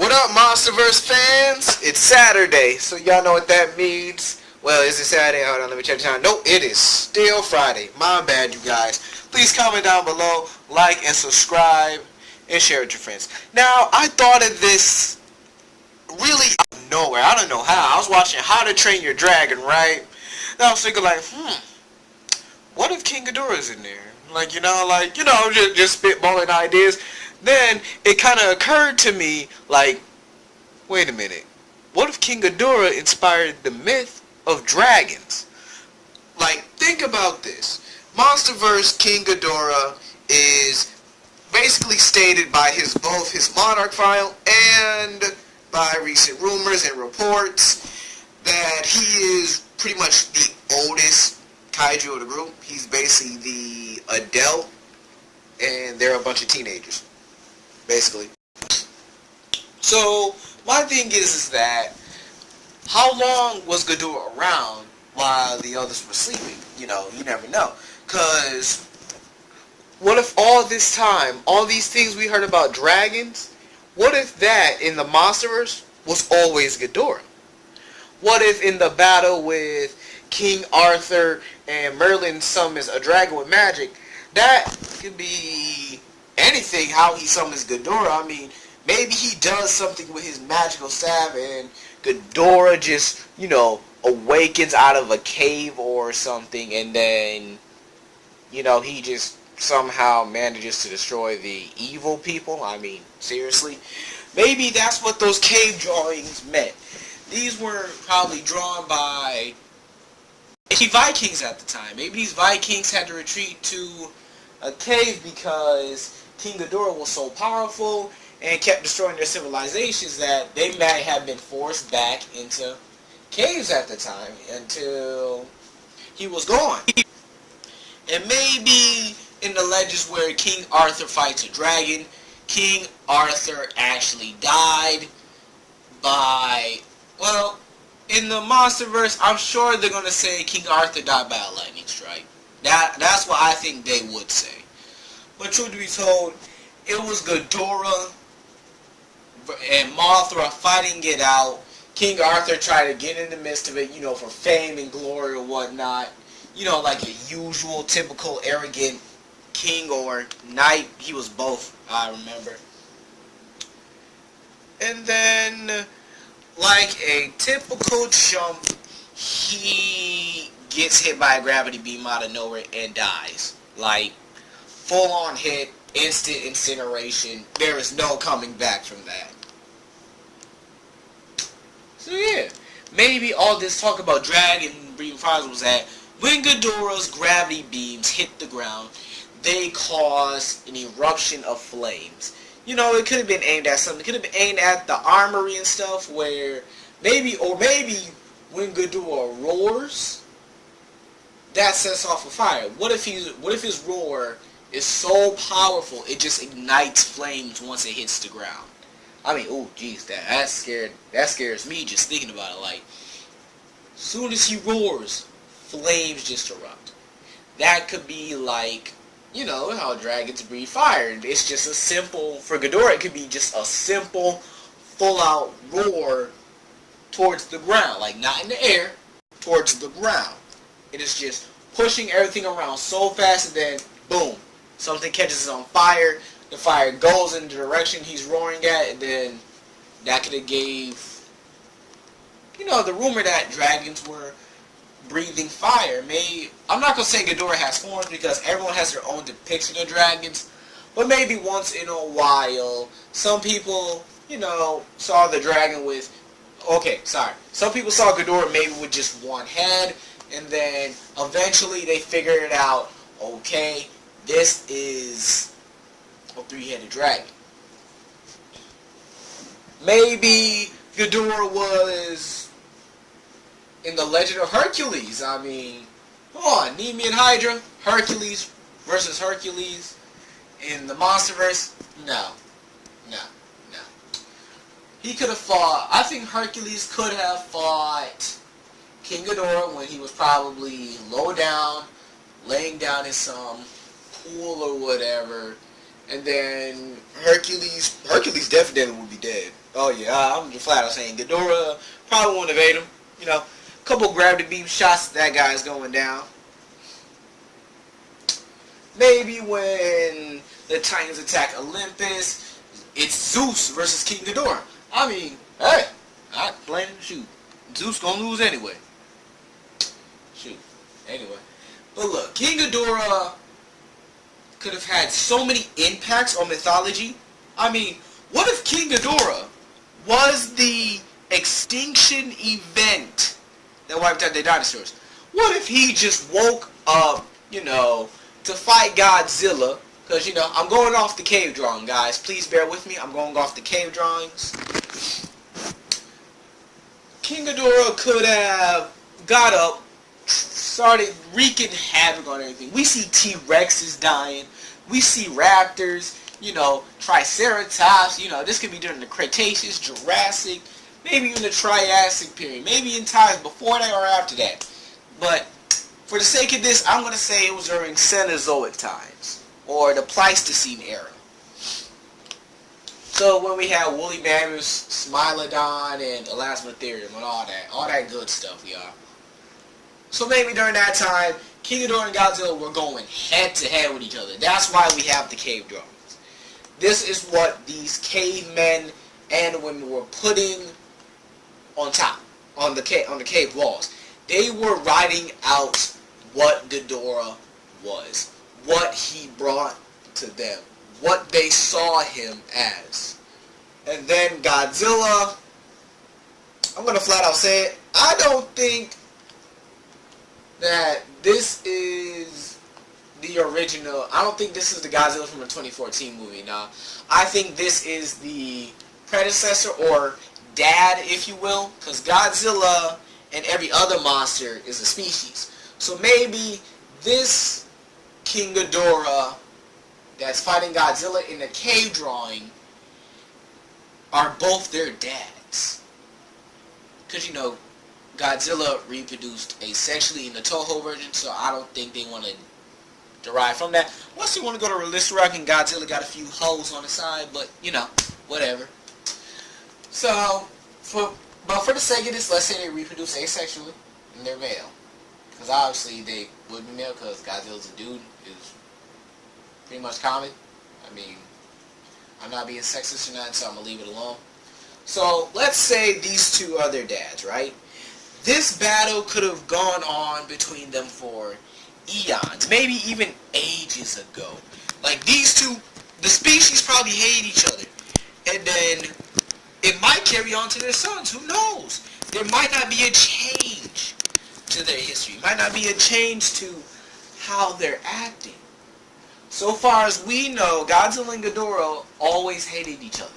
What up, Monsterverse fans? It's Saturday, so y'all know what that means. Well, is it Saturday? Hold on, let me check the time. No, it is still Friday. My bad, you guys. Please comment down below, like and subscribe, and share with your friends. Now, I thought of this really out of nowhere. I don't know how. I was watching How to Train Your Dragon, right? And I was thinking like, what if King Ghidorah's in there? Just spitballing ideas. Then it kind of occurred to me, like, wait a minute. What if King Ghidorah inspired the myth of dragons? Like, think about this. Monsterverse King Ghidorah is basically stated by both his Monarch file and by recent rumors and reports that he is pretty much the oldest kaiju of the group. He's basically the adult, and they're a bunch of teenagers, basically. So my thing is that how long was Ghidorah around while the others were sleeping? You never know. Cause what if all this time, all these things we heard about dragons, what if that in the Monsterverse was always Ghidorah? What if in the battle with King Arthur and Merlin summons a dragon with magic, that could be anything how he summons Ghidorah? I mean, maybe he does something with his magical staff and Ghidorah just, awakens out of a cave or something, and then, he just somehow manages to destroy the evil people. I mean, seriously. Maybe that's what those cave drawings meant. These were probably drawn by Vikings at the time. Maybe these Vikings had to retreat to a cave because King Ghidorah was so powerful and kept destroying their civilizations that they might have been forced back into caves at the time until he was gone. And maybe in the legends where King Arthur fights a dragon, King Arthur actually died by, in the Monsterverse, I'm sure they're going to say King Arthur died by a lightning strike. That's what I think they would say. But truth to be told, it was Ghidorah and Mothra fighting it out. King Arthur tried to get in the midst of it, for fame and glory or whatnot. Like a usual, typical, arrogant king or knight. He was both, I remember. And then, like a typical chump, he gets hit by a gravity beam out of nowhere and dies. Like, full-on hit, instant incineration. There is no coming back from that. So yeah, maybe all this talk about dragon breathing fires was that when Ghidorah's gravity beams hit the ground, they cause an eruption of flames. It could have been aimed at something. It could have been aimed at the armory and stuff, where maybe when Ghidorah roars, that sets off a fire. What if his roar is so powerful it just ignites flames once it hits the ground? I mean, oh jeez, that scares me just thinking about it. Like, soon as he roars, flames just erupt. That could be like, how dragons breathe fire. It's just a simple, for Ghidorah, it could be just a simple, full-out roar towards the ground. Like, not in the air, towards the ground. It is just pushing everything around so fast, and then, boom, something catches it on fire. The fire goes in the direction he's roaring at, and then that could have gave, the rumor that dragons were breathing fire. I'm not going to say Ghidorah has horns because everyone has their own depiction of dragons, but maybe once in a while, some people, saw the dragon with, some people saw Ghidorah maybe with just one head, and then eventually they figured it out, okay, this is a three-headed dragon. Maybe Ghidorah was in the Legend of Hercules. I mean, come on, Nemean Hydra, Hercules versus Hercules in the Monsterverse? No. He could have fought, I think Hercules could have fought King Ghidorah when he was probably low down, laying down in some pool or whatever, and then Hercules definitely would be dead. Oh yeah, I'm just flat out saying Ghidorah probably won't evade him. You know, a couple gravity beam shots, that guy's going down. Maybe when the Titans attack Olympus, it's Zeus versus King Ghidorah. I mean, hey, I blame him. Shoot, Zeus gonna lose anyway. Shoot, anyway. But look, King Ghidorah could have had so many impacts on mythology. I mean, what if King Ghidorah was the extinction event that wiped out the dinosaurs? What if he just woke up, you know, to fight Godzilla? Because, you know, I'm going off the cave drawing, guys. Please bear with me. I'm going off the cave drawings. King Ghidorah could have got up, started wreaking havoc on everything. We see T-Rexes dying. We see raptors, you know, Triceratops. You know, this could be during the Cretaceous, Jurassic, maybe even the Triassic period. Maybe in times before that or after that. But for the sake of this, I'm going to say it was during Cenozoic times, or the Pleistocene era. So when we had woolly mammoths, Smilodon, and Elasmotherium, and all that good stuff, y'all. So maybe during that time, King Ghidorah and Godzilla were going head to head with each other. That's why we have the cave drawings. This is what these cavemen and women were putting on top, on the cave walls. They were writing out what Ghidorah was, what he brought to them, what they saw him as. And then Godzilla, I'm going to flat out say it, I don't think that this is the original. I don't think this is the Godzilla from the 2014 movie. Nah, I think this is the predecessor or dad, if you will, because Godzilla and every other monster is a species. So maybe this King Ghidorah that's fighting Godzilla in the cave drawing are both their dads. Because, you know, Godzilla reproduced asexually in the Toho version, so I don't think they want to derive from that. Unless you want to go to realistic rock and Godzilla got a few holes on the side, but, you know, whatever. So, for the sake of this, let's say they reproduce asexually and they're male. Because obviously they would be male because Godzilla's a dude, is pretty much common. I mean, I'm not being sexist or nothing, so I'm going to leave it alone. So, let's say these two are their dads, right? This battle could have gone on between them for eons, maybe even ages ago. Like, these two, the species probably hate each other. And then it might carry on to their sons, who knows? There might not be a change to their history. Might not be a change to how they're acting. So far as we know, Godzilla and Ghidorah always hated each other.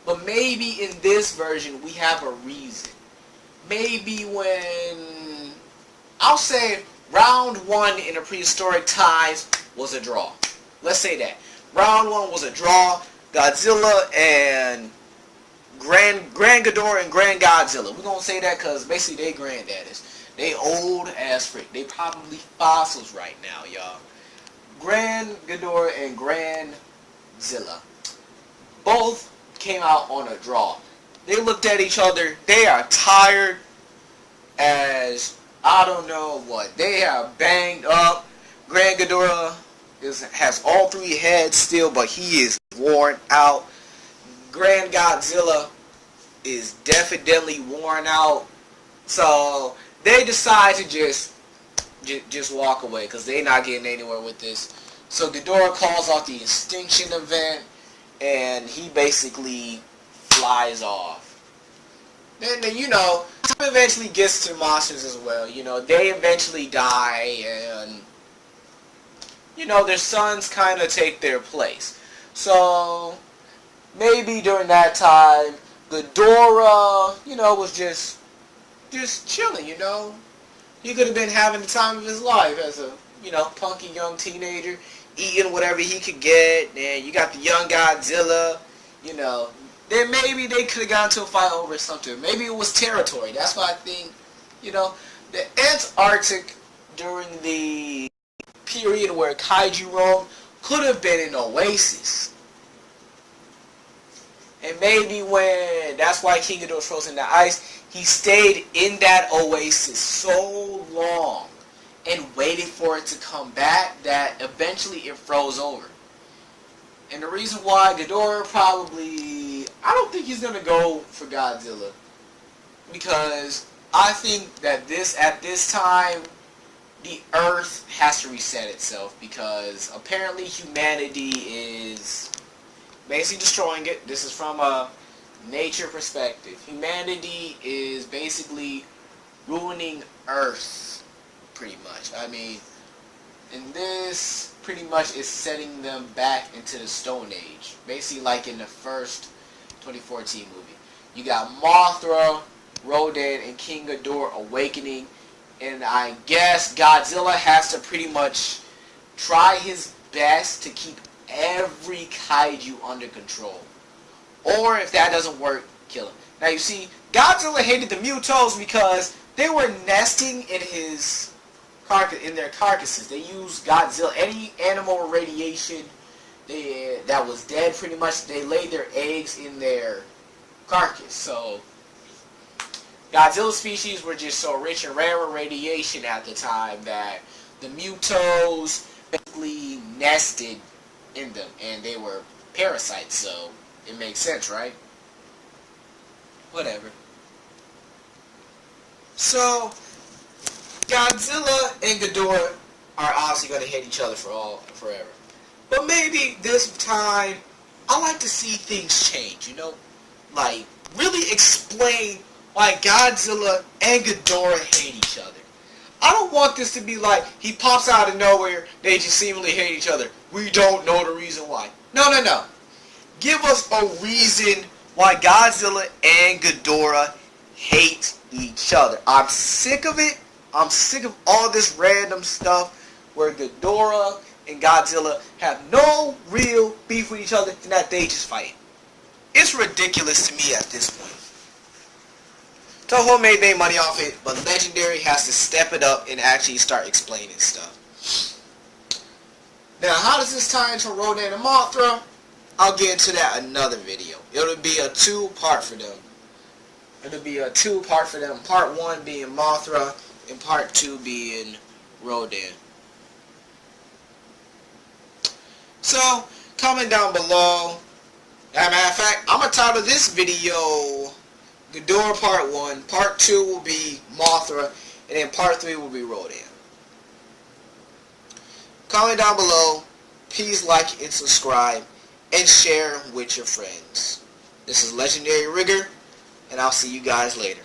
But maybe in this version, we have a reason. Maybe when, I'll say, round one in the prehistoric times was a draw. Let's say that. Round one was a draw. Godzilla and Grand Ghidorah and Grand Godzilla. We're going to say that because basically they granddaddies. They old as frick. They probably fossils right now, y'all. Grand Ghidorah and Grand Zilla both came out on a draw. They looked at each other. They are tired as I don't know what. They are banged up. Grand Ghidorah has all three heads still, but he is worn out. Grand Godzilla is definitely worn out. So they decide to just walk away because they're not getting anywhere with this. So Ghidorah calls off the extinction event, and he basically flies off. Then you know, time eventually gets to monsters as well. You know, they eventually die, and you know, their sons kind of take their place. So maybe during that time, Ghidorah, you know, was just chilling. You know, he could have been having the time of his life as a, you know, punky young teenager, eating whatever he could get. And you got the young Godzilla, you know. Then maybe they could have gotten into a fight over something. Maybe it was territory. That's why I think, you know, the Antarctic during the period where kaiju roamed could have been an oasis. And maybe that's why King Ghidorah froze in the ice, he stayed in that oasis so long and waited for it to come back that eventually it froze over. And the reason why Ghidorah probably, I don't think he's going to go for Godzilla. Because I think that at this time, the Earth has to reset itself. Because apparently humanity is basically destroying it. This is from a nature perspective. Humanity is basically ruining Earth, pretty much. I mean, and this pretty much is setting them back into the Stone Age. Basically like in the first 2014 movie. You got Mothra, Rodan, and King Ghidorah awakening. And I guess Godzilla has to pretty much try his best to keep every kaiju under control. Or if that doesn't work, kill him. Now you see, Godzilla hated the Mutos because they were nesting in their carcasses. They used Godzilla, any animal or radiation that was dead pretty much, they laid their eggs in their carcass. So Godzilla species were just so rich in rare radiation at the time that the Mutos basically nested in them, and they were parasites, so it makes sense, right? Whatever. So Godzilla and Ghidorah are obviously going to hate each other forever. But maybe this time, I like to see things change, you know? Like, really explain why Godzilla and Ghidorah hate each other. I don't want this to be like, he pops out of nowhere, they just seemingly hate each other. We don't know the reason why. No. Give us a reason why Godzilla and Ghidorah hate each other. I'm sick of it. I'm sick of all this random stuff where Ghidorah and Godzilla have no real beef with each other and that they just fight. It's ridiculous to me at this point. Toho made their money off it, but Legendary has to step it up and actually start explaining stuff. Now, how does this tie into Rodan and Mothra? I'll get into that another video. It'll be a two-part for them. Part 1 being Mothra and Part 2 being Rodan. So, comment down below. As a matter of fact, I'm going to title this video Ghidorah Part 1. Part 2 will be Mothra. And then Part 3 will be Rodan. Comment down below. Please like and subscribe. And share with your friends. This is Legendary Rigger. And I'll see you guys later.